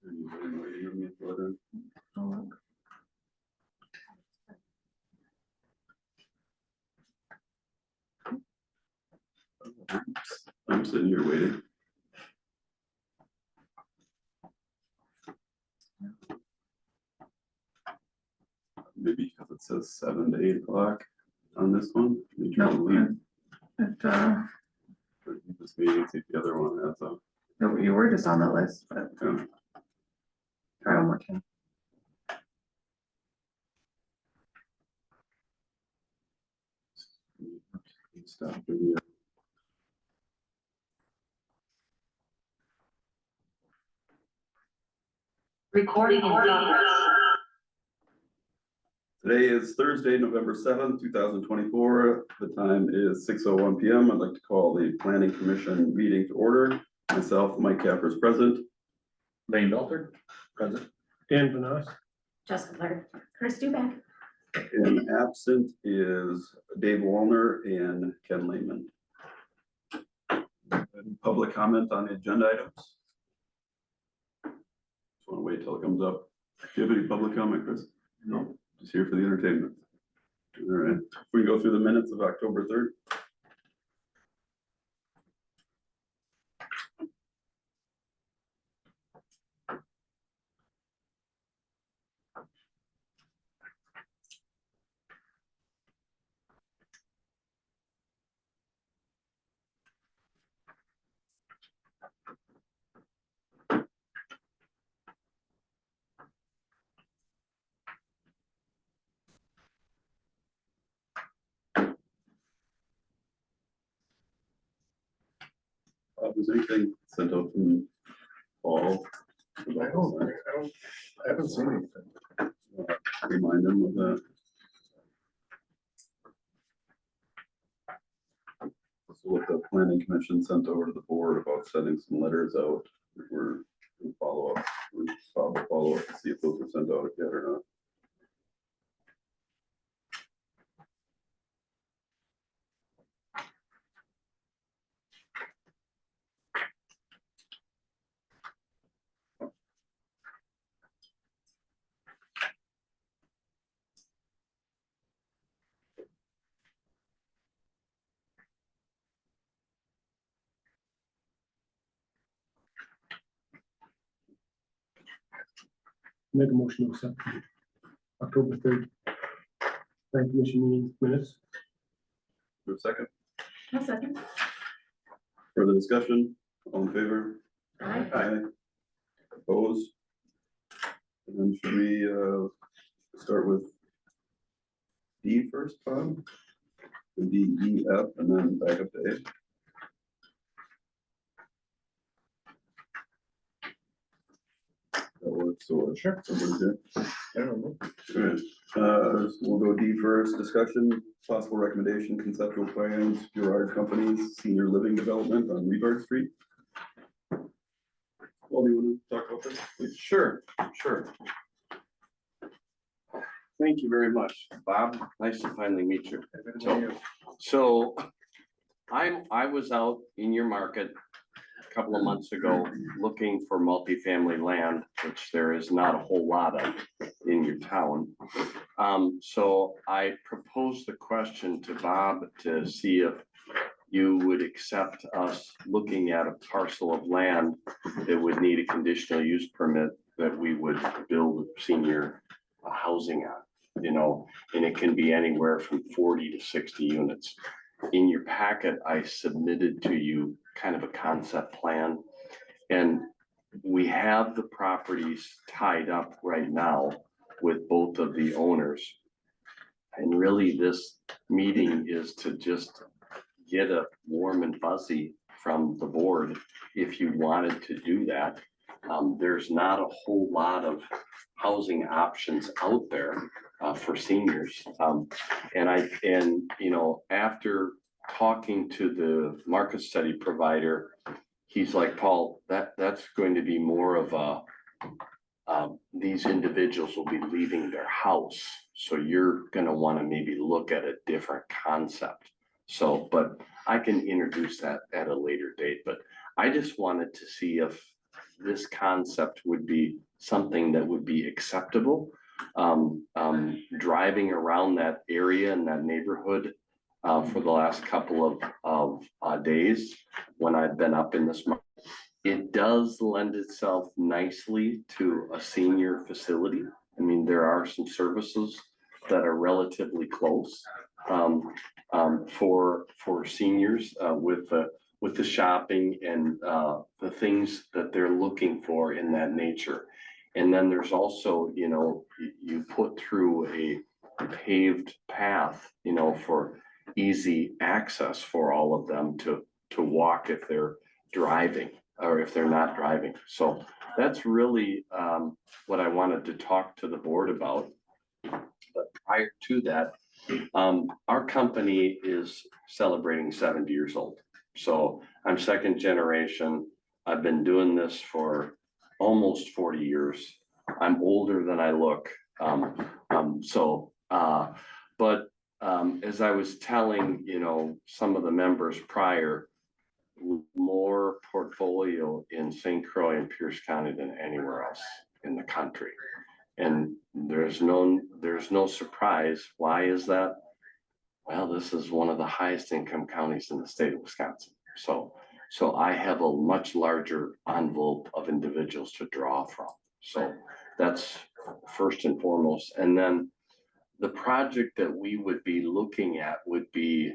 Anybody waiting on me for that? I'll look. I'm sitting here waiting. Maybe because it says 7 to 8 o'clock on this one. You try to leave. Or you just meeting, see if the other one has a. No, you were just on the list, but Yeah. try one more time. Stop video. Recording in progress. Today is Thursday, November 7th, 2024. The time is 6:01 PM. I'd like to call the Planning Commission meeting to order. Myself, Mike Capper is present. Lane Belter, present. Dan Vanas. Jessica Blair. Chris Duback. And absent is Dave Wallner and Ken Lehman. Any public comment on the agenda items? Just want to wait till it comes up. Do you have any public comment, Chris? No. Just here for the entertainment. All right, we can go through the minutes of October 3rd. Was anything sent out from Paul? I haven't seen anything. Remind him of that. So what the planning commission sent over to the board about sending some letters out, we're in follow up, follow up to see if those were sent out yet or not. Make a motion to accept the October 3rd planning commission meeting minutes. For a second, A second. further discussion, all in favor? Aye. Aye. Opposed? And then should we, start with D first, Bob? D, E, F, and then back up to A. That works, so Sure. everyone's good. I don't know. Good. We'll go D first, discussion, possible recommendation, conceptual plans, Gerard Companies, senior living development on Rebar Street. Well, do you want to talk about this, please? Sure. Thank you very much, Bob. Nice to finally meet you. So I was out in your market a couple of months ago looking for multifamily land, which there is not a whole lot of in your town. So I proposed the question to Bob to see if you would accept us looking at a parcel of land that would need a conditional use permit that we would build senior housing on, you know, and it can be anywhere from 40 to 60 units. In your packet, I submitted to you kind of a concept plan, and we have the properties tied up right now with both of the owners. And really, this meeting is to just get a warm and fuzzy from the board if you wanted to do that. There's not a whole lot of housing options out there for seniors. And you know, after talking to the market study provider, he's like, Paul, that's going to be more of a, these individuals will be leaving their house. So you're gonna wanna maybe look at a different concept. So, but I can introduce that at a later date, but I just wanted to see if this concept would be something that would be acceptable. Driving around that area and that neighborhood for the last couple of days when I've been up in this. It does lend itself nicely to a senior facility. I mean, there are some services that are relatively close for seniors with the shopping and the things that they're looking for in that nature. And then there's also, you know, you put through a paved path, you know, for easy access for all of them to walk if they're driving or if they're not driving. So that's really what I wanted to talk to the board about. But prior to that, our company is celebrating 70 years old. So I'm second generation. I've been doing this for almost 40 years. I'm older than I look. As I was telling, you know, some of the members prior, more portfolio in St. Croix and Pierce County than anywhere else in the country. And there's no surprise. Why is that? Well, this is one of the highest income counties in the state of Wisconsin. So I have a much larger envelope of individuals to draw from. So that's first and foremost. And then the project that we would be looking at would be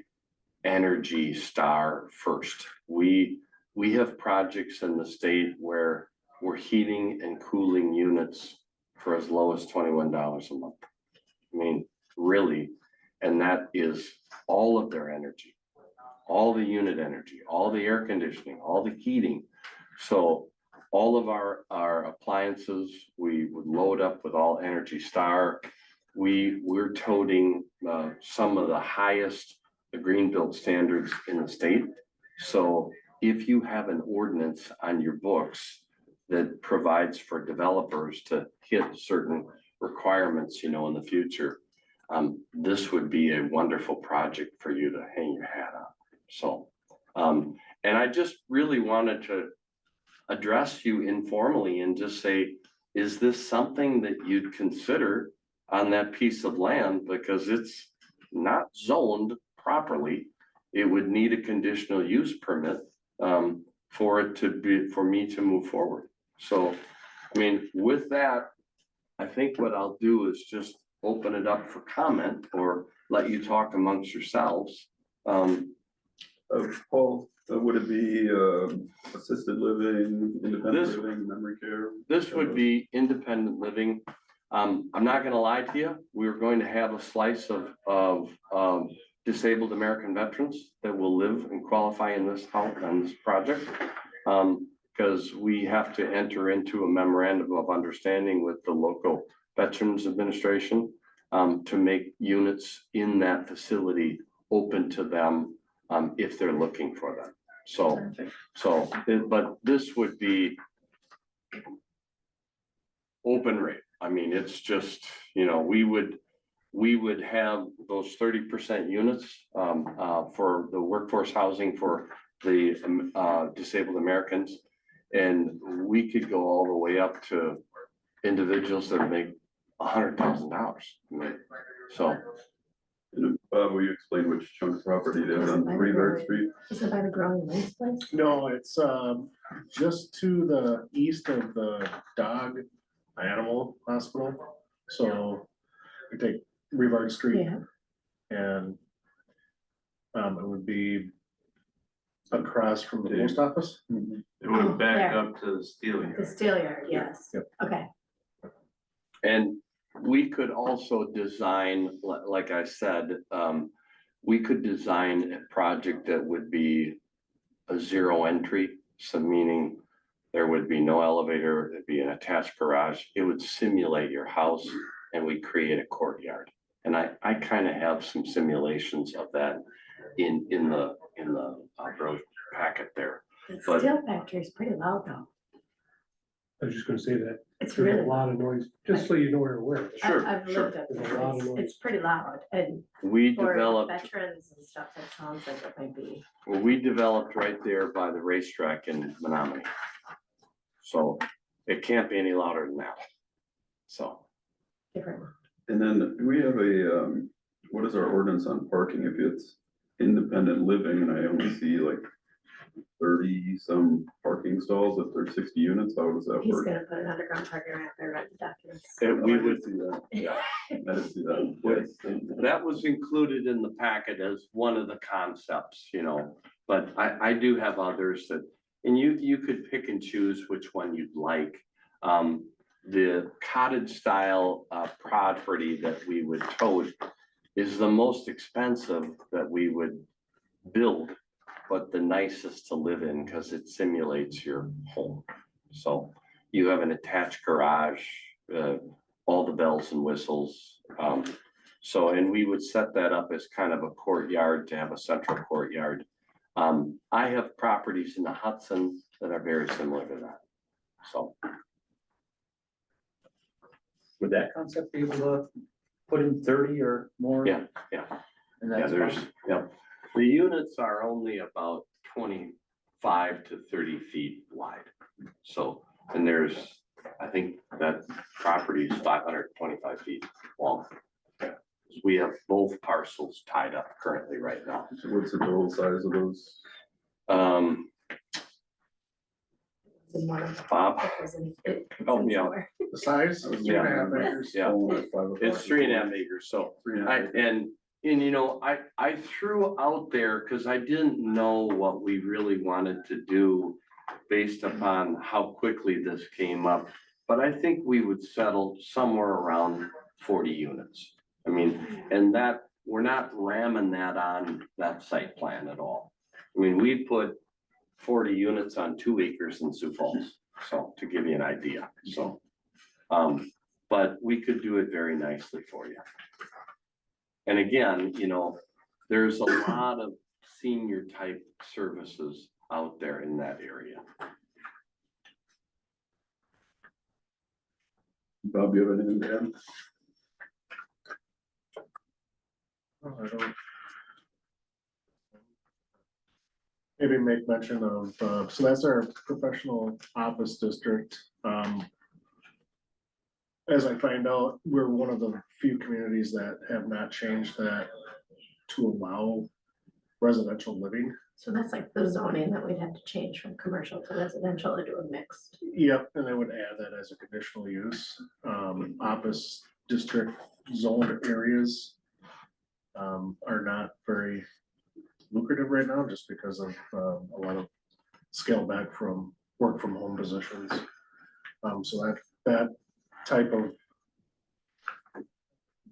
Energy Star first. We have projects in the state where we're heating and cooling units for as low as $21 a month. I mean, really, and that is all of their energy, all the unit energy, all the air conditioning, all the heating. So all of our appliances, we would load up with all Energy Star. We're toting some of the highest green build standards in the state. So if you have an ordinance on your books that provides for developers to hit certain requirements, you know, in the future, this would be a wonderful project for you to hang your hat on. So, and I just really wanted to address you informally and just say, is this something that you'd consider on that piece of land? Because it's not zoned properly. It would need a conditional use permit for me to move forward. So, I mean, with that, I think what I'll do is just open it up for comment or let you talk amongst yourselves. Paul, would it be assisted living, independent This- living, memory care? This would be independent living. I'm not gonna lie to you, we're going to have a slice of disabled American veterans that will live and qualify in this house, on this project. Because we have to enter into a memorandum of understanding with the local Veterans Administration to make units in that facility open to them if they're looking for them. But this would be open rate. I mean, it's just, you know, we would have those 30% units for the workforce housing for the disabled Americans. And we could go all the way up to individuals that make $100,000. So. And will you explain which chunk of property it is on Freeburg Street? Is it by the growing waste place? No, it's just to the east of the dog animal hospital. So we take Rivard Street Yeah, and it would be across from the post office. It would back up to the steel the yard. steel yard, yes. Yep. Okay, And we could also design, like I said, we could design a project that would be a zero entry. So meaning there would be no elevator, it'd be an attached garage. It would simulate your house and we create a courtyard. And I kind of have some simulations of that in the road packet there. the But- steel factory is pretty loud though. I was just gonna say that. It's There's really a lot loud. of noise, just so you know where we're at. Sure, I've sure. lived up There's a there. lot of It's noise. pretty loud and We for developed. veterans and stuff, that sounds like it might be. Well, we developed right there by the racetrack in Menominee. So it can't be any louder than that. So, Different. And then do we have a, what is our ordinance on parking if it's independent living and I only see like 30 some parking stalls if there's 60 units, how does that He's work? gonna put an underground parking ramp there, right, the documents. we I would, did see that, yeah. I did see that. With- Yes. That was included in the packet as one of the concepts, you know, but I do have others that, and you could pick and choose which one you'd like. The cottage style, property that we would tote is the most expensive that we would build, but the nicest to live in because it simulates your home. So you have an attached garage, all the bells and whistles. So, and we would set that up as kind of a courtyard to have a central courtyard. I have properties in the Hudson that are very similar to that. So, Would that concept be able to put in 30 or more? Yeah, yeah. And yeah, that's there's, fine. yeah. The units are only about 25 to 30 feet wide. So, and there's, I think that property is 525 feet long. We have both parcels tied up currently right now. So what's the total size of those? In one of the- Bob, it was in- it- it's Help in me out. somewhere. The size, 2.5 acres. Yeah. Oh, it's 5 it's 3.5 acres, so and you know, I threw out there, cause I didn't know what we really wanted to do based upon how quickly this came up, but I think we would settle somewhere around 40 units. I mean, and that, we're not ramming that on that site plan at all. I mean, we put 40 units on 2 acres in Sioux Falls, so to give you an idea, so. But we could do it very nicely for you. And again, you know, there's a lot of senior type services out there in that area. Bob, you have anything to add? Oh, I don't. Maybe make mention of, so that's our professional office district. As I find out, we're one of the few communities that have not changed that to allow residential living. So that's like the zoning that we'd have to change from commercial to residential or do a mixed. Yep, and I would add that as a conditional use. Office district zoned areas are not very lucrative right now just because of a lot of scale back from work from home positions. So that type of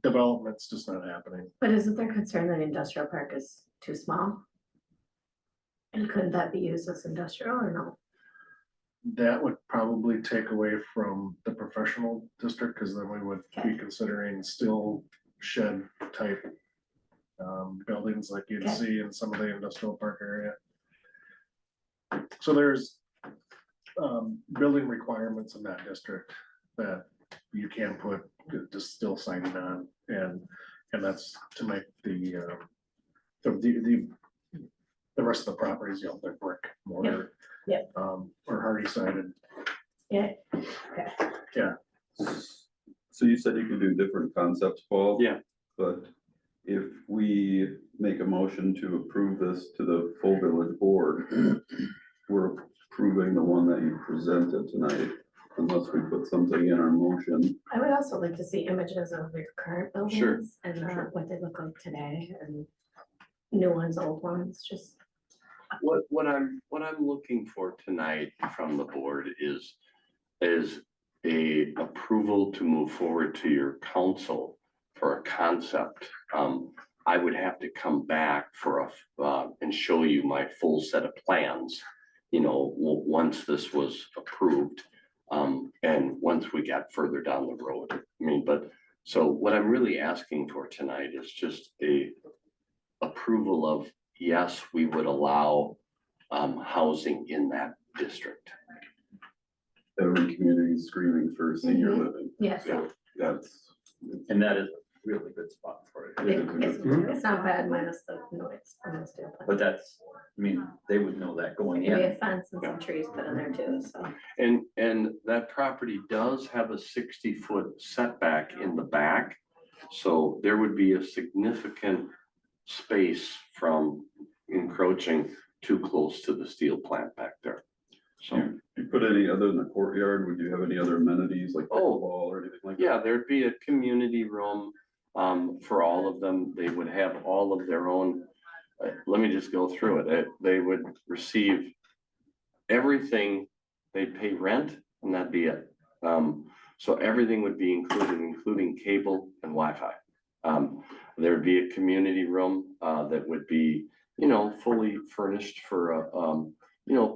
development's just not happening. But isn't there concern that industrial park is too small? And couldn't that be used as industrial or no? That would probably take away from the professional district, because then we would be considering still shed type buildings like you'd Okay. see in some of the industrial park area. So there's building requirements in that district that you can put just still siding on, and that's to make the rest of the properties, you know, they're brick mortar. Yep. Or hardy sided. Yeah, So you said you could do different concepts, Paul? Yeah. But if we make a motion to approve this to the full village board, we're approving the one that you presented tonight, unless we put something in our motion. I would also like to see images of your current Sure, buildings and sure. what they look like today and new ones, old ones, just. What I'm looking for tonight from the board is a approval to move forward to your council for a concept. I would have to come back for and show you my full set of plans, you know, once this was approved. And once we got further down the road. I mean, but, so what I'm really asking for tonight is just a approval of, yes, we would allow housing in that district. Every community is screaming for senior Mhm. living. Yes. So that's. And that is a really good spot for it. It's not bad minus the noise from the steel plant. But that's I mean, they would know that going Maybe in. a fence and some trees put in there too, so. And that property does have a 60-foot setback in the back. So there would be a significant space from encroaching too close to the steel plant back there. So, You put any other than the courtyard, would you have any other amenities like Oh. pickleball or anything like that? yeah, there'd be a community room for all of them. They would have all of their own. Let me just go through it. They would receive everything. They'd pay rent and that'd be it. So everything would be included, including cable and Wi-Fi. There'd be a community room that would be, fully furnished for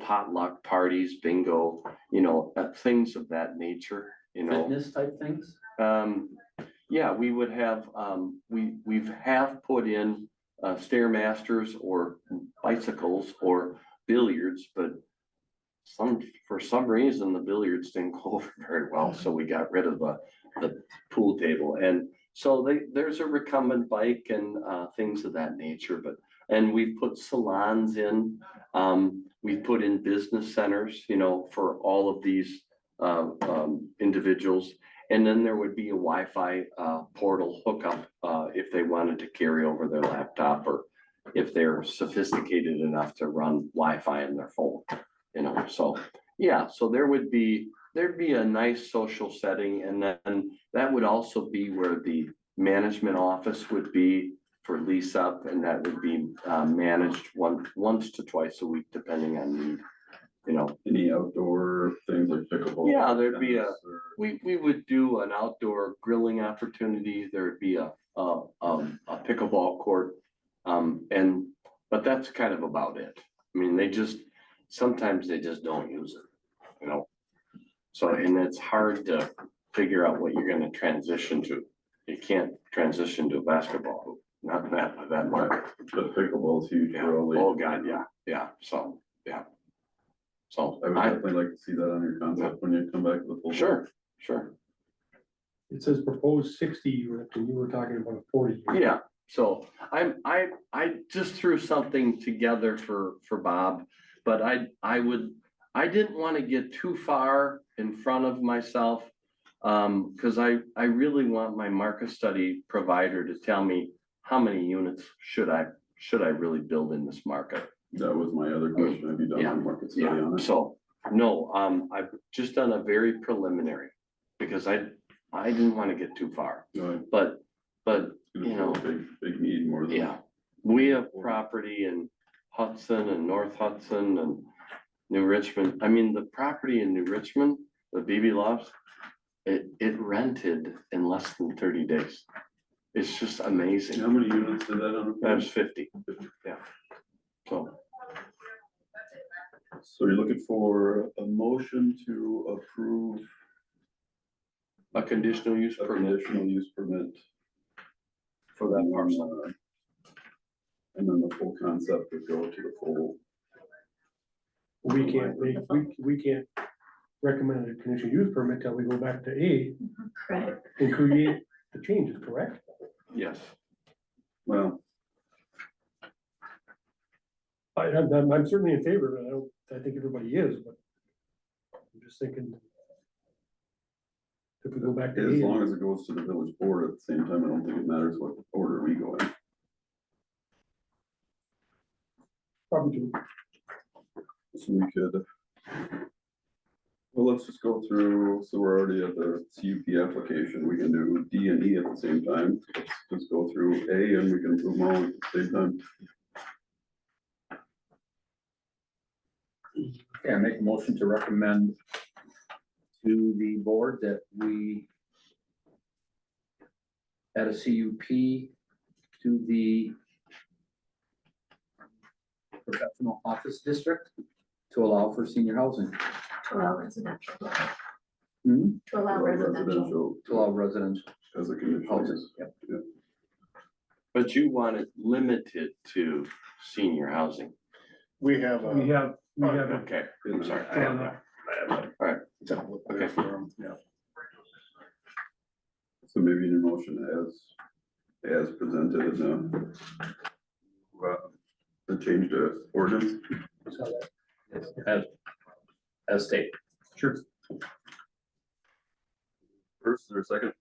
potluck parties, bingo, things of that nature, Fitness type things? Yeah, we would have, we've put in Stairmasters or bicycles or billiards, but for some reason, the billiards didn't go over very well, so we got rid of the pool table. And so there's a recumbent bike and things of that nature, and we've put salons in. We've put in business centers, for all of these individuals. And then there would be a Wi-Fi portal hookup if they wanted to carry over their laptop or if they're sophisticated enough to run Wi-Fi in their phone, so, yeah, so there'd be a nice social setting, and then that would also be where the management office would be for lease up, and that would be managed once to twice a week, depending on need, Any outdoor things like pickleball? Yeah, there'd be tennis, or- we would do an outdoor grilling opportunity. There'd be a pickleball court. But that's kind of about it. I mean, sometimes they just don't use it, So, and it's hard to figure out what you're gonna transition to. You can't transition to a basketball hoop, not that market. But pickleball is huge Yeah, for all. oh, God, yeah, so, yeah. So, I would definitely like to see that on your concept when you come back with the full. sure. It says proposed 60, Rick, and you were talking about 40. Yeah, so I just threw something together for Bob, but I didn't want to get too far in front of myself. Cause I really want my market study provider to tell me how many units should I really build in this market. That was my other question. Have you done a market study Yeah, on it? so, no, I've just done a very preliminary, because I didn't want to get too far, No, but, it's gonna be a big need more than. yeah. We have property in Hudson and North Hudson and New Richmond. I mean, the property in New Richmond, the BB Lofts, it rented in less than 30 days. It's just How amazing. many units did that on? That was 50, yeah. So, So you're looking for a motion to approve a conditional use a permit. conditional use permit for that parcel. And then the full concept would go to the full. We can't recommend a conditional use permit till we go back to A Right. and create the changes, correct? Yes, Well, I'm certainly in favor of it. I think everybody is, but I'm just thinking if we go back to as A, long as it goes to the village board at the same time, I don't think it matters what order we go in. probably do. So we could. Well, let's just go through, so we're already at the CUP application, we can do D and E at the same time. Let's just go through A and we can approve them all at the same time. Yeah, make a motion to recommend to the board that we add a CUP to the professional office district to allow for senior housing. To allow residential. Hmm? To allow residential. To allow residential As a conditional houses, use. yep. but you want it limited to senior housing. We have We have, it. Okay, I'm sorry. I have that. All right. Okay. Yeah. So maybe in your motion as presented in the the change to ordinance. So that- As stated. Sure, First, is there a second?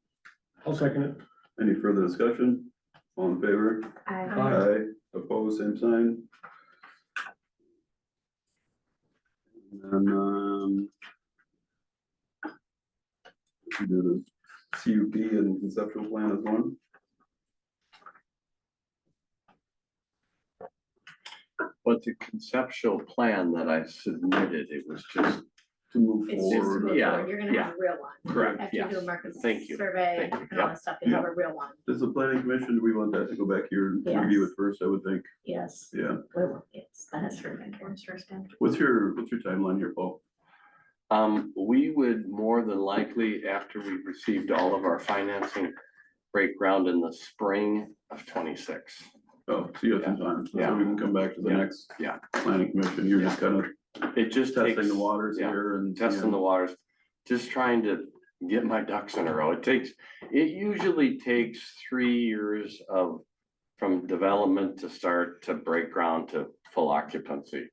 I'll second it. Any further discussion? All in favor? I, Aye. Opposed, same sign. And then, we do the CUP and conceptual plan as one. But the conceptual plan that I submitted, it was just, To move it's just, forward. move yeah, forward. You're gonna have a real one. correct, After you yes. do a market Thank you. survey Thank you. and all that stuff, you have a real one. Does the planning commission, do we want that to go back here and review it Yes. first, I would think, Yes, yeah. we will, yes, that has to remain first stamp. What's your timeline here, Paul? We would more than likely, after we've received all of our financing, break ground in the spring of 26. Oh, so you have some time, so Yeah. we can come back to the Yeah. next Yeah. planning commission, you're just kind of It just takes. testing the waters yeah, here and. Testing the waters, just trying to get my ducks in a row. It usually takes 3 years from development to start to break ground to full occupancy,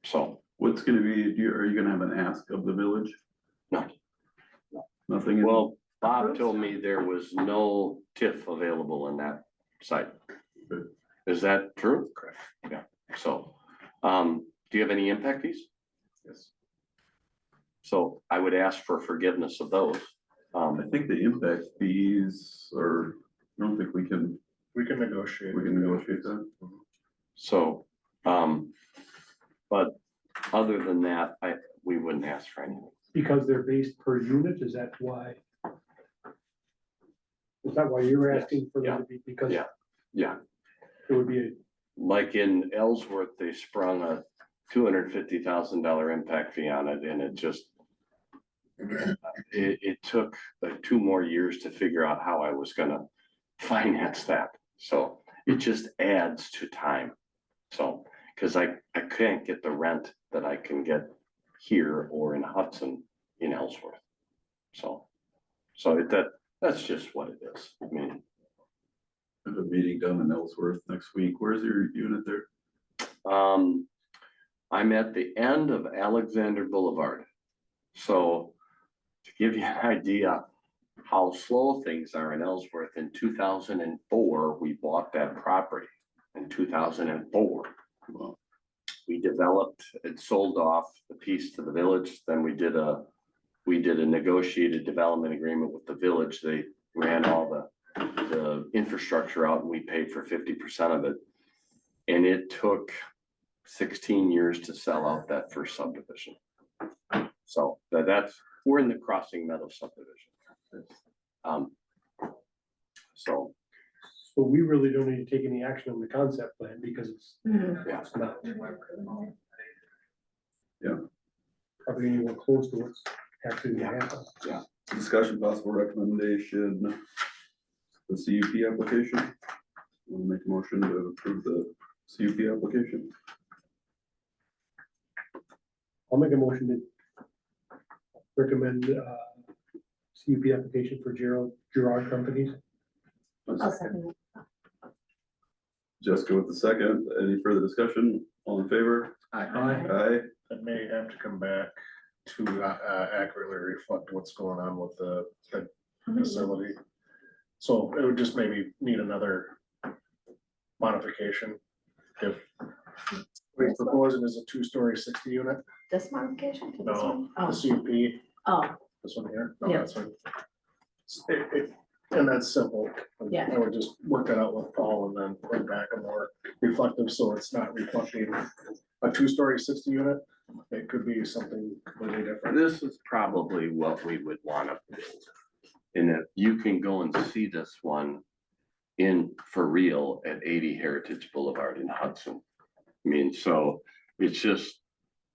so. What's gonna be, are you gonna have an ask of the village? No. Nothing? in- Well, Bob told me there was no TIF available in that site. Good. Is that true? Correct. Yeah, so, do you have any impact fees? Yes. So I would ask for forgiveness of those. I think the impact fees are, I don't think we can negotiate. negotiate that. So, but other than that, we wouldn't ask for anything. Because they're based per unit, is that why? Is that why you're asking for them to be, because Yeah. Yeah, it would be a like in Ellsworth, they sprung a $250,000 impact fee on it, and it just. It took like 2 more years to figure out how I was gonna finance that, so it just adds to time. So, cause I can't get the rent that I can get here or in Hudson in Ellsworth. So that's just what it is, I mean. I have a meeting down in Ellsworth next week. Where's your unit there? I'm at the end of Alexander Boulevard. So to give you an idea how slow things are in Ellsworth, in 2004, we bought that property in 2004. Well, We developed and sold off the piece to the village. Then we did a negotiated development agreement with the village. They ran all the infrastructure out and we paid for 50% of it. And it took 16 years to sell out that first subdivision. So we're in the Crossing Meadow subdivision. So, so we really don't need to take any action on the concept plan because it's Mhm. it's not. Yeah. Probably anywhere close to what's actually gonna happen. discussion possible recommendation, the CUP application. We'll make a motion to approve the CUP application. I'll make a motion to recommend CUP application for Gerard Companies. I'll second it. Jessica with the second. Any further discussion? All in favor? Aye. Aye. It may have to come back to accurately reflect what's going on with the facility. So it would just maybe need another modification. If we're proposing as a 2-story 60 unit, This modification to this no, one? the Oh, CUP, oh, this one here, no, Yeah. that's one. And that's simple. Yeah. I would just work that out with Paul and then bring back a more reflective, so it's not reflecting a 2-story 60 unit. It could be something completely different. this is probably what we would want to build. And if you can go and see this one for real at 80 Heritage Boulevard in Hudson. I mean, so it's just,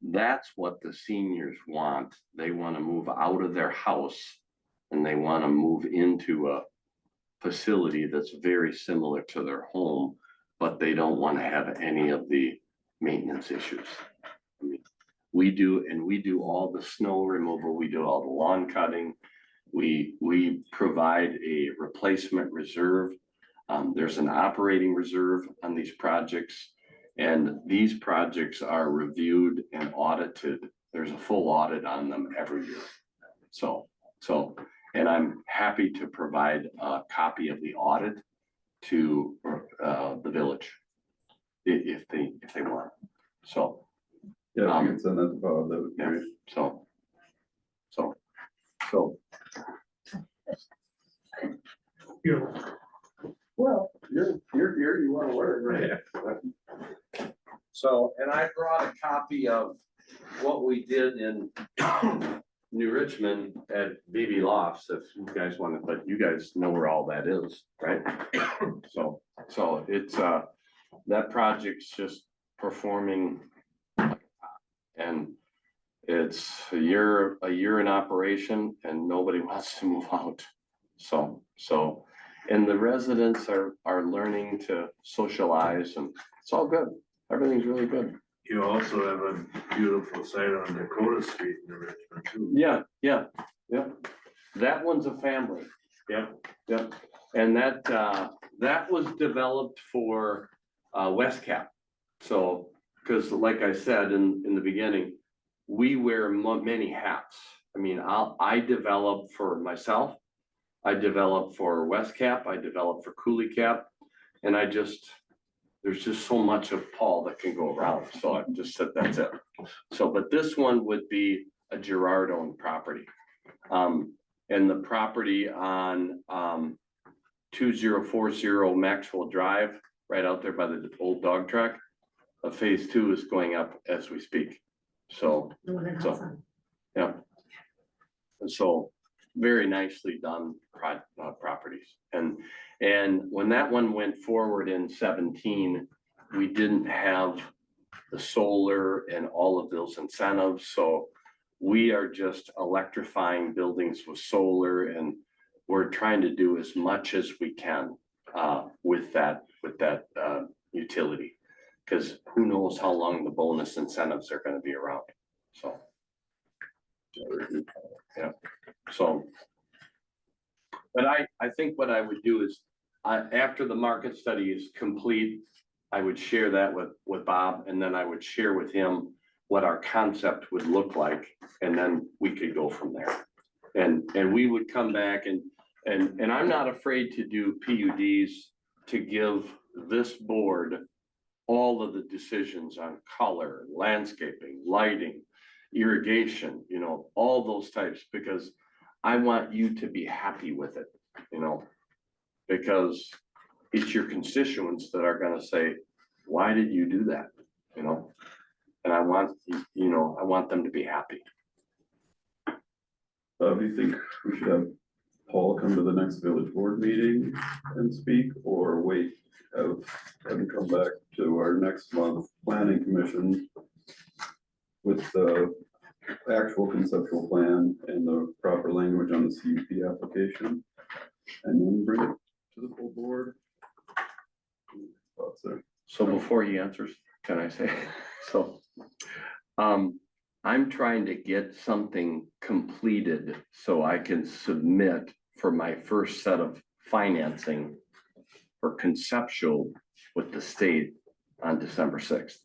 that's what the seniors want. They want to move out of their house and they want to move into a facility that's very similar to their home, but they don't want to have any of the maintenance issues. I mean, we do all the snow removal, we do all the lawn cutting. We provide a replacement reserve. There's an operating reserve on these projects. And these projects are reviewed and audited. There's a full audit on them every year. So, and I'm happy to provide a copy of the audit to the village. If they want, so, Yeah, if you could send that to Bob, that would be yeah, great. so. You know, Well, you're, you wanna learn, right? So, and I brought a copy of What we did in New Richmond at BB Lofts, if you guys want to, but you guys know where all that is, right? So it's, that project's just performing. And it's a year in operation and nobody wants to move out. So, and the residents are learning to socialize and it's all good. Everything's really good. You also have a beautiful site on Dakota Street in Richmond too. Yeah. That one's a family. Yeah. And that was developed for West Cap. So, because like I said in the beginning, we wear many hats. I mean, I develop for myself. I develop for West Cap. I develop for Cooley Cap. And there's just so much of Paul that can go around. So I just said, that's it. So, but this one would be a Gerard owned property. And the property on 2040 Maxwell Drive, right out there by the old dog track, phase 2 is going up as we speak. So, The one in So- Hudson. yeah. And so very nicely done properties. And when that one went forward in 17, we didn't have the solar and all of those incentives. So we are just electrifying buildings with solar and we're trying to do as much as we can with that utility. Because who knows how long the bonus incentives are going to be around. So. Yeah, so. But I think what I would do is, after the market study is complete, I would share that with Bob, and then I would share with him what our concept would look like, and then we could go from there. And we would come back and I'm not afraid to do PUDs to give this board all of the decisions on color, landscaping, lighting, irrigation, all those types, because I want you to be happy with it, because it's your constituents that are gonna say, why did you do that? And I want them to be happy. Do you think we should have Paul come to the next village board meeting and speak, or wait, have him come back to our next month planning commission with the actual conceptual plan and the proper language on the CUP application, and then bring it to the full board? Thoughts there? So before he answers, can I say, so, I'm trying to get something completed so I can submit for my first set of financing for conceptual with the state on December 6th.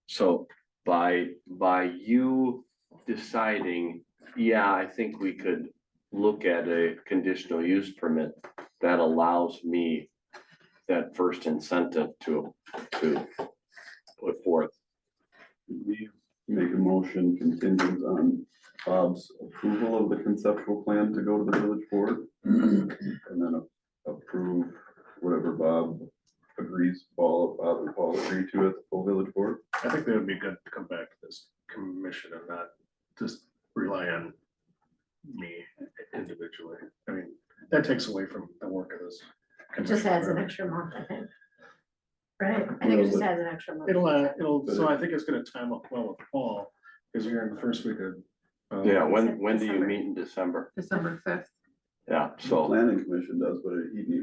So by you deciding, yeah, I think we could look at a conditional use permit that allows me that first incentive to put forth. We make a motion contingent on Bob's approval of the conceptual plan to go to the village board. And then approve whatever Bob agrees, Bob and Paul agree to at the full village board. I think that would be good to come back to this commission and not just rely on me individually. I mean, that takes away from the work of this. It just adds an extra month, I think. Right? I think it just adds an extra month. So I think it's gonna time up well with Paul, because you're in the first week of. Yeah, when do you December. meet in December? December 5th. Yeah, The so, planning commission does, but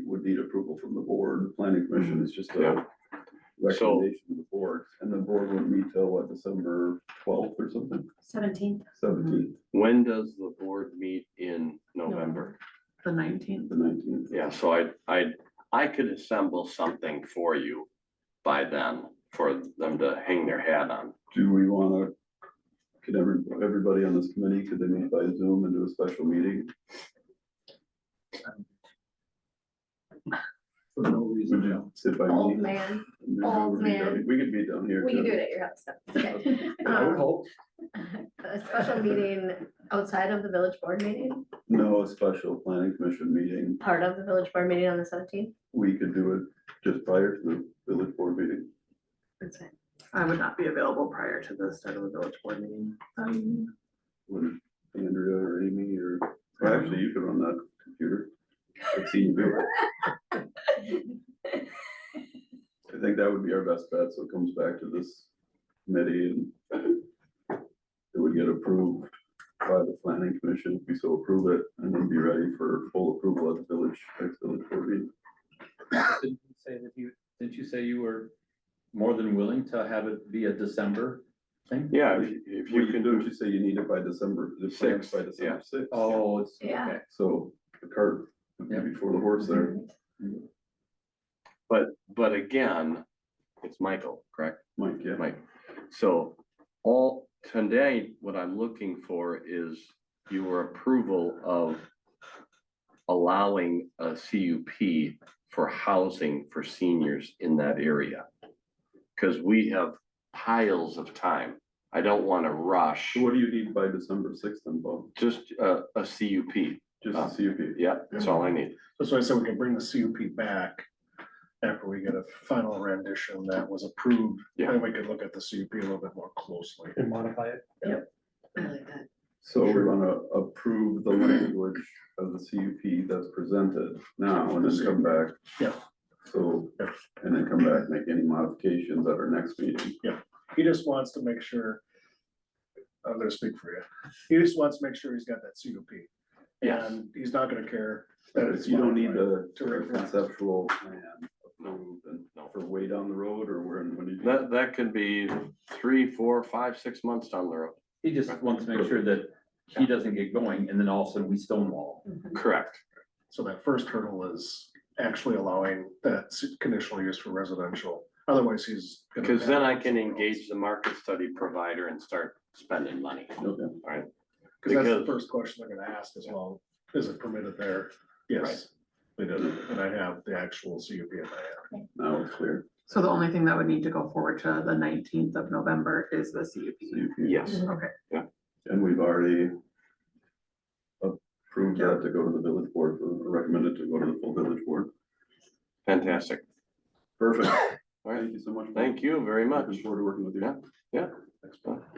would need approval from the board. The planning commission is just Yeah. a recommendation to the board, and the board wouldn't meet till what, December 12th or something, 17th. 17th, when does the board meet in November? The 19th. the 19th. Yeah, so I could assemble something for you by then for them to hang their hat on. Do we wanna, could everybody on this committee, could they meet by Zoom and do a special meeting? For no Would reason. you sit by Old me? man, And then old we could meet down- man. We could meet down here. we can too. do it at your house. That's okay. I would hope. A special meeting outside of the village board meeting, No, a special planning commission meeting. part of the village board meeting on the 17th. We could do it just prior to the village board meeting. That's fine. I would not be available prior to the start of the village board meeting. Would Andrea or Amy or actually you could run that computer. I've seen you do it. I think that would be our best bet. So it comes back to this committee and it would get approved by the planning commission if we so approve it and then be ready for full approval at the village, next village board meeting. Didn't you say you were more than willing to have it be a December thing? Yeah, if you can Don't do, you say you need it by December, the plans by Sixth, yeah. December sixth? Oh, it's, Yeah. okay. So the cart would be before the horse there. but again, it's Michael, correct? Mike, yeah. Mike, so all, today, what I'm looking for is your approval of allowing a CUP for housing for seniors in that area. Cause we have piles of time. I don't wanna rush, So what do you need by December sixth then, Bob? just a CUP. Just a CUP? Yeah, that's all I need. That's why I said we can bring the CUP back after we get a final rendition that was approved. Yeah. Then we could look at the CUP a little bit more closely. And modify it. I like that. So we're gonna approve the language of the CUP that's presented now and then come back. Yeah. So, Yeah. and then come back, make any modifications at our next meeting. He just wants to make sure, I'm gonna speak for you. He just wants to make sure he's got that CUP. Yes. And he's not gonna care that it's. You don't need modified. the conceptual plan approved and for way down the road or when you. That could be 3, 4, 5, 6 months down the road. He just wants to make sure that he doesn't get going and then all of a sudden we stonewall. Correct. So that first hurdle is actually allowing that conditional use for residential. Otherwise, he's. gonna Because then I have can something else. engage the market study provider and start spending money, Okay, right? Cause that's the Because- first question they're gonna ask as well. Is it permitted there? Yes, they did. And I have the actual CUP in my hand. now it's clear. So the only thing that would need to go forward to the 19th of November is the CUP. CUP. Yes, Okay. And we've already approved that to go to the village board, or recommended to go to the full village board. fantastic. Perfect. All right, Thank you so much. Bob. thank you very much. Looking forward to working with you. Yeah, yeah.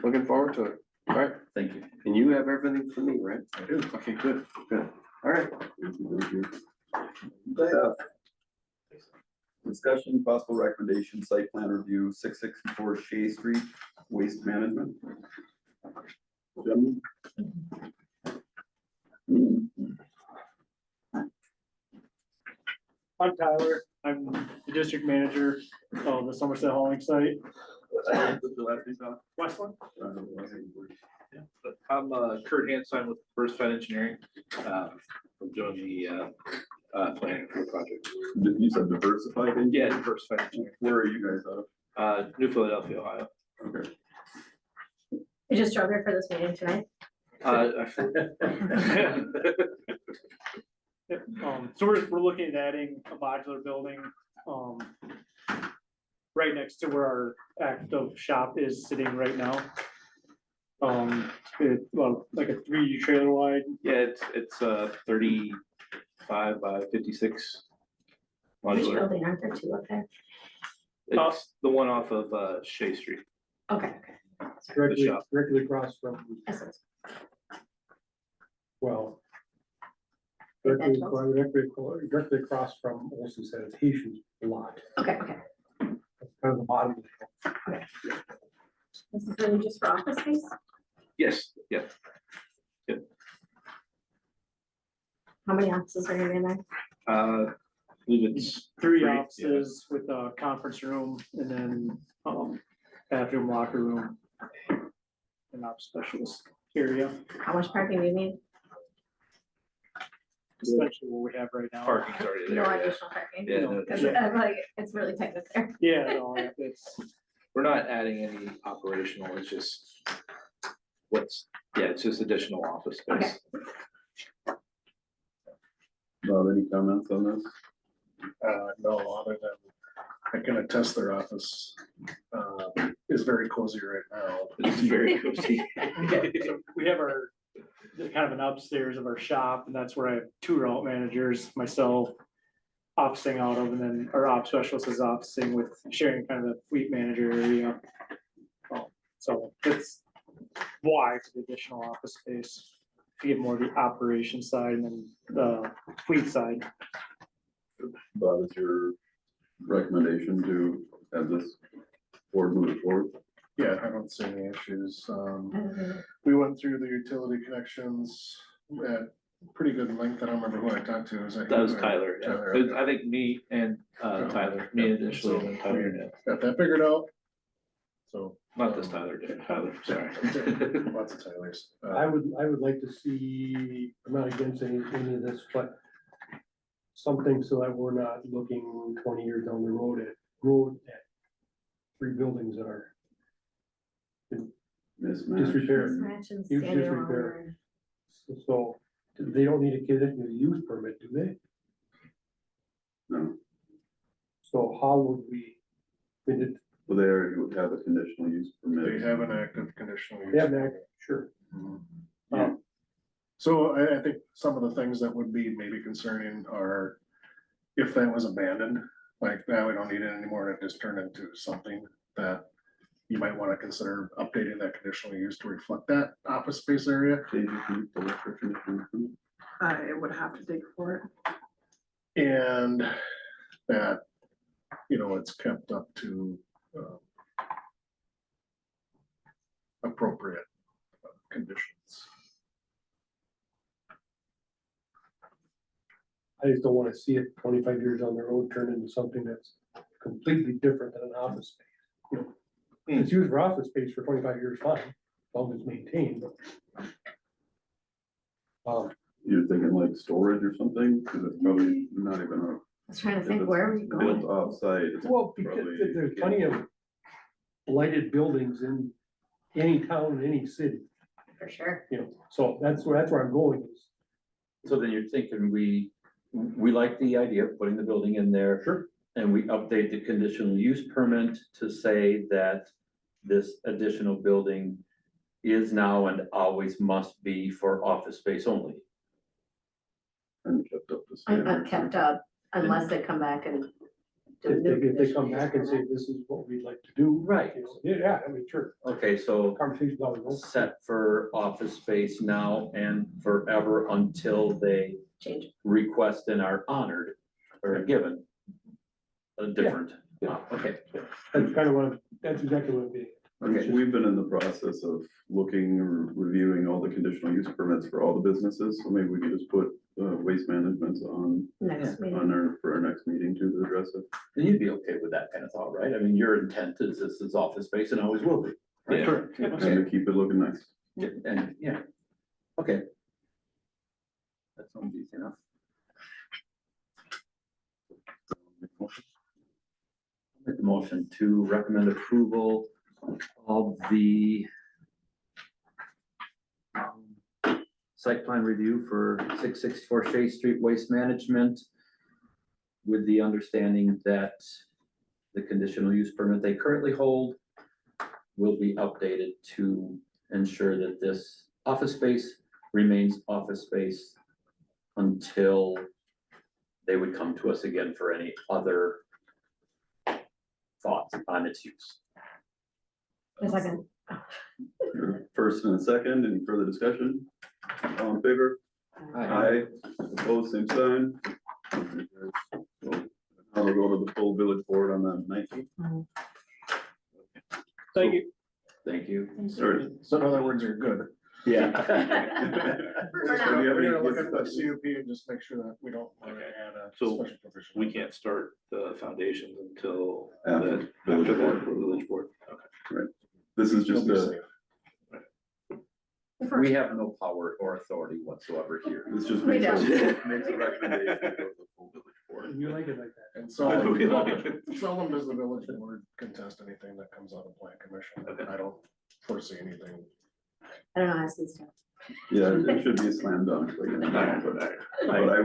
Looking forward to it. All right, Thank you. and you have everything for me, right? I do. Okay, good, good. All right. Thank you. Discussion, possible recommendation, site plan review, 664 Shea Street, waste management. Gentlemen? I'm Tyler. I'm the district manager of the Somerset hauling site. Westland. I'm Kurt Hansine with First Fight Engineering. I'm doing the planning for the project. You said diversified, and Yeah, First Fight Engineering, where are you guys out of? New Philadelphia, Ohio. Okay. You just drove here for this meeting tonight? So we're looking at adding a modular building, right next to where our active shop is sitting right now. Well, like a 3 trailer wide. Yeah, it's 35 by 56 Which modular. building, aren't there two up there? It's the one off of Shea Street. Okay, Directly, shop. directly across from, Essex. well. Big Directly, Ventures. directly across from Olson Sanitation lot. Okay, okay. That's kind of the bottom. This is really just for office space? Yes, yeah. How many offices are in there? I believe it's 3 yeah. offices with a conference room and then, bathroom, locker room. And ops specialist area. How much parking do you need? essentially what we have right now. Parking's already No there, yeah. additional parking. Yeah, no, Cause I'm like, it's really tight up there. Yeah, no, it's, we're not adding any operational, it's just it's just additional office Okay. space. Bob, any comments on this? No, other than I can attest their office, is very cozy right now. It's very cozy. so we have our, kind of an upstairs of our shop, and that's where I have two route managers, myself, officing out of, and then our ops specialist is officing with sharing kind of the fleet manager area. So it's why it's the additional office space, to get more of the operation side and then the fleet side. Bob, is your recommendation to have this board move forward? Yeah, I don't see any issues. Mhm. We went through the utility connections at pretty good length. I don't remember who I talked to. That was Tyler, yeah. Tyler, It was- okay. I think me and Tyler, me initially, and then Tyler, yeah. Got that figured out. So. Not this Tyler did, Tyler, sorry. Lots of Tylers. I would like to see, I'm not against any of this, but something so that we're not looking 20 years down the road at 3 buildings that are Mismatch. disrepair. Mismatch and Huge standing disrepair. alone. So they don't need a conditional use permit, do they? No, So how would we, I mean, well, they already would have a conditional use permit. They have an active conditional use. they have an act, sure. Mhm. So I think some of the things that would be maybe concerning are if that was abandoned, like now we don't need it anymore, and it just turned into something that you might want to consider updating that conditional use to reflect that office space area. Change it to the electric conditional permit. I would have to dig for it. And that, it's kept up to appropriate conditions. I just don't wanna see it 25 years down the road turn into something that's completely different than an office space. You know, It's used for office space for 25 years, fine, as long as it's maintained, but. You're thinking like storage or something, because it's probably not even I was trying to if think, it's where are we built going? offsite. it's Well, because probably- there's plenty of lighted buildings in any town, in any city, For sure. so that's where I'm going is. So then you're thinking we like the idea of putting the building in there. Sure. And we update the conditional use permit to say that this additional building is now and always must be for office space only. And kept up the I'm standards. kept up unless they come back and. do a If new they come conditional back use and say, permit. this is what we'd like to do. Right. Yeah, I mean, sure, Okay, so conversation's always open. set for office space now and forever until they Change it. request and are honored or given a different, okay. That's kind of what, that's exactly what I'm getting. Okay. We've been in the process of looking or reviewing all the conditional use permits for all the businesses, so maybe we could just put waste management on Next meeting. for our next meeting to address it. And you'd be okay with that kind of thought, right? I mean, your intent is this is office space and always will be. right? Yeah. And to keep it looking nice. Yeah, and, yeah, okay. That sounds easy enough. Make the motion to recommend approval of the site plan review for 664 Shea Street Waste Management with the understanding that the conditional use permit they currently hold will be updated to ensure that this office space remains office space until they would come to us again for any other thoughts on its use. A second. First and a second, any further discussion? All in favor? Aye. Opposed, same sign. Now we'll go to the full village board on the 19th. Thank you. Thank you. Sorry. So in other words, you're good. Yeah. For now. Do you have We're any gonna look at the questions? CUP and just make sure that we don't want to add a So special provision. We can't start the foundations until After the village board. village board. This is just It'll be a, safe. We have no power or authority whatsoever here. This just We makes don't. makes a recommendation to the full village board. You like it like that. And We like seldom does the village board contest anything that comes out of plan commission. I don't foresee anything. I don't know, I see stuff. Yeah, it should be a slam dunk, like, you know, but I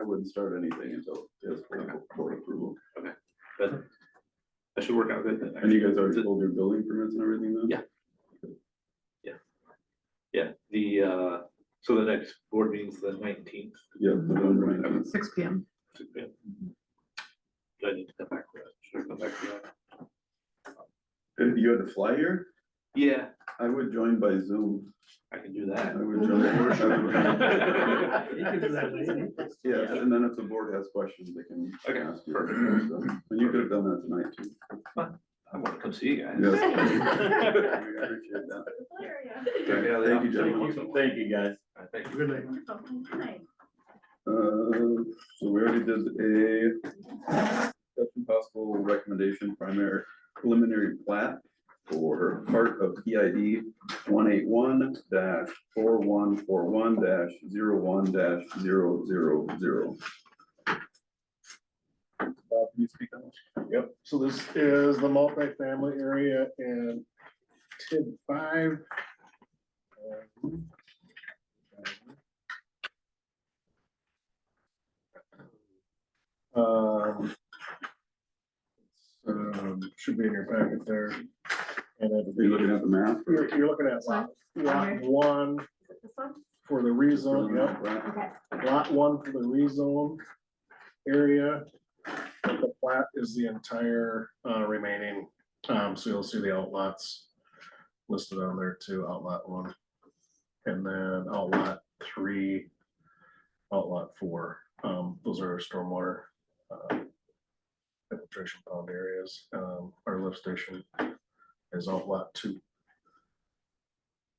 wouldn't start anything until it's full board approval. That should work out good then. And you guys already pulled your building permits and everything then? Yeah. Yeah, so the next board meeting's the 19th. Yeah, November 19th. 6 P.M. Do I need to come back for that? Should I come back for that? If you had to fly here, Yeah, I would join by Zoom. I can do that. I would join. You can do that. Yeah, and then if the board has questions, they can Okay, ask you. perfect. So, and you could have done that tonight too. I want to come see you guys. Yes. We appreciate that. Yeah, Thank you, gentlemen. Thank you, guys. Thank you. Good night. So we already did a discussion possible recommendation primary preliminary plat for part of PID 181-4141-01-000. Bob, can you speak on this? Yep, so this is the multifamily area in TID 5. Um, should be in your packet there. And Are you looking at the map? or- you're looking at lot one Is it this one? for the rezone, yep. Okay, Lot one for the rezone area. But the plat is the entire remaining, so you'll see the outlots listed on there too, outlot one. And then outlot three, outlot four, those are our stormwater infiltration pond areas. Our lift station is outlot two.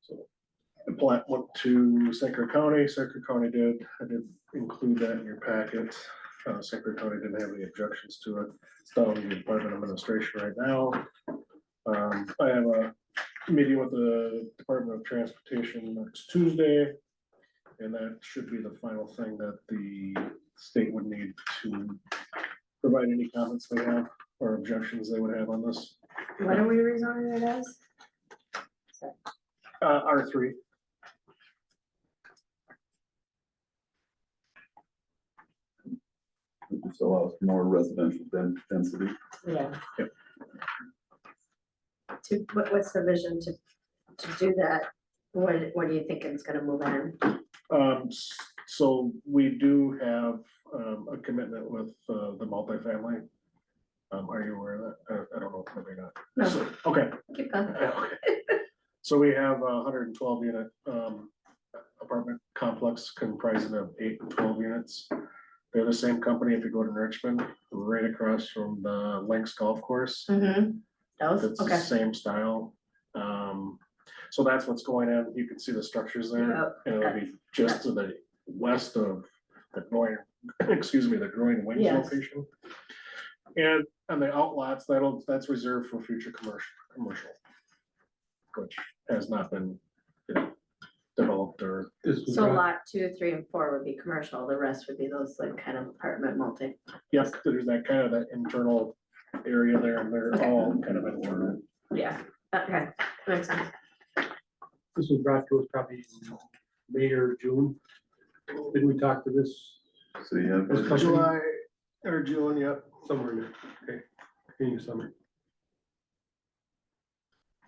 So the plat went to St. Clair County. St. Clair County I did include that in your packet. St. Clair County didn't have any objections to it. It's down in the Department of Administration right now. I have a meeting with the Department of Transportation next Tuesday. And that should be the final thing that the state would need to provide any comments they have or objections they would have on this. what are we rezoning it as? R3. It just allows more residential density. Yeah. Yep. What's the vision to do that? What do you think it's gonna move in? So we do have a commitment with the multifamily. Are you aware of that? I don't know if maybe not. No. So, okay. Keep going. Okay. So we have a 112 unit apartment complex comprising of 8 and 12 units. They're the same company if you go to Richmond, right across from the Lynx Golf Course. Mm-hmm. Those, It's the okay. same style. So that's what's going in. You can see the structures there. Yep. And it'll be just to the west of the Groin, the Groin Wings Yes. location. And on the outlots, that's reserved for future commercial. Which has not been, developed or, This was So not- lot 2, 3, and 4 would be commercial, the rest would be those like kind of apartment multi. yes, there's that kind of that internal area there, and they're Okay. all kind of internal. Yeah, okay, makes sense. This was brought to us probably in May or June. Didn't we talk to this So you have. This company- July or June, yep. somewhere in there? Okay, beginning of summer.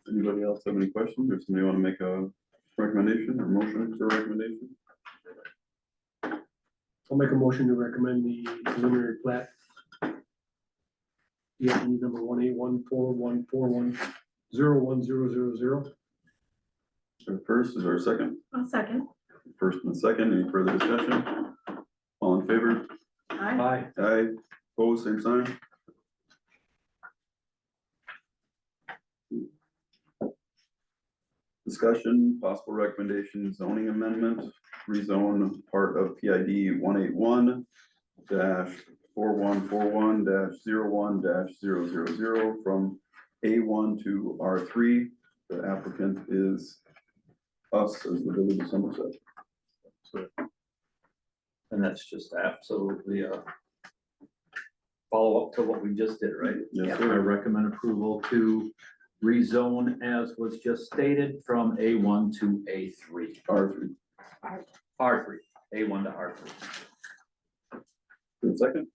Anybody else have any questions, or somebody want to make a recommendation or motion for a recommendation? I'll make a motion to recommend the preliminary plat. Yeah, number 1814141010000. So first is our second, I'll second. first and second, any further discussion? All in favor? Aye. Aye. Aye, opposed, same sign. Discussion, possible recommendation, zoning amendment, rezone part of PID 181-4141-01-000 from A1 to R3. The applicant is us as the village of Somerset. And that's just absolutely a follow-up to what we just did, right? Yes, I sir. recommend approval to rezone as was just stated from A1 to A3. R3. R3, A1 to R3. Good second.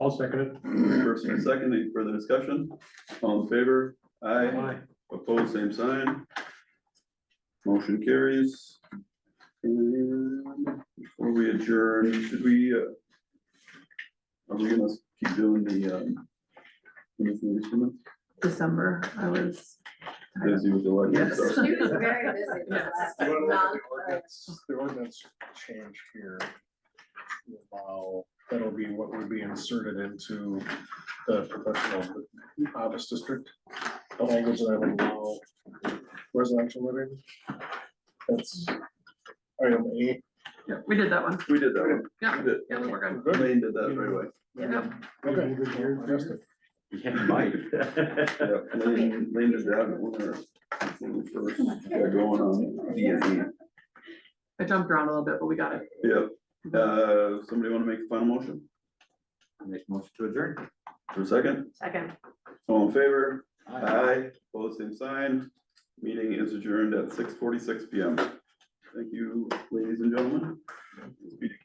I'll second it. First and second, any further discussion? All in favor? Aye. Aye. Opposed, same sign. Motion carries. And before we adjourn, should we, are we gonna keep doing the, conditional use permits? December, I was. Busy with the election Yes. stuff. She was very busy this Yes. last You wanna look at month. the ordinance change here. Wow, that'll be what would be inserted into the professional office district. The language that would allow residential living. That's item A. Yeah, we did that one. We did that one. Yeah, We did. yeah, we're good. Lane did that right away. Yep. Okay, good year. Justin. Yeah, Mike. Yeah, Lane did that when we first got going on D and E. I jumped around a little bit, but we got it. Yep. Somebody wanna make a final motion? Make motion to adjourn. For a second? Second. All in favor? Aye. Opposed, same sign. Meeting is adjourned at 6:46 PM. Thank you, ladies and gentlemen. This meeting